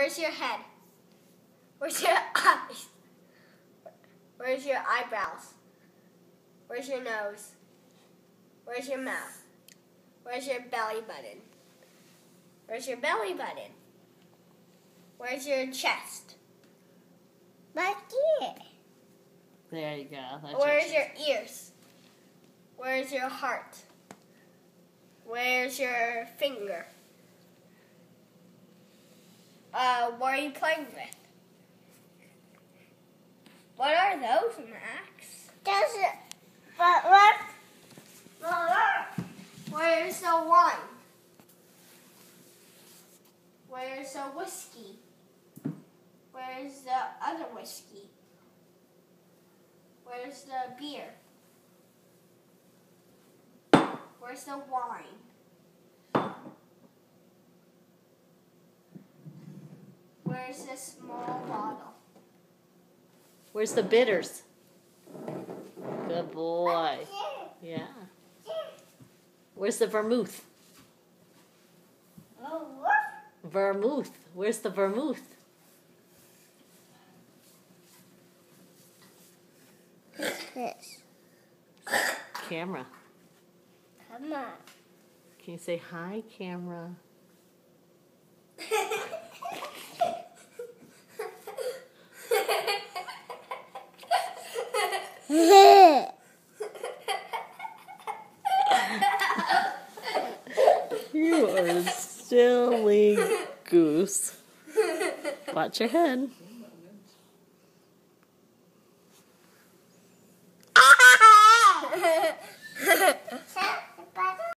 Where's your head? Where's your eyes? Where's your eyebrows? Where's your nose? Where's your mouth? Where's your belly button? Where's your belly button? Where's your chest? Back here. There you go. That's Where's your ears? Where's your heart? Where's your finger? What are you playing with? What are those, Max? Does it? But look. Where's the wine? Where's the whiskey? Where's the other whiskey? Where's the beer? Where's the wine? Where's the small bottle? Where's the bitters? Good boy. Yeah. Where's the vermouth? Oh, look. Vermouth. Where's the vermouth? This. Camera. Come on. Can you say hi, camera? You are a silly goose. Watch your head.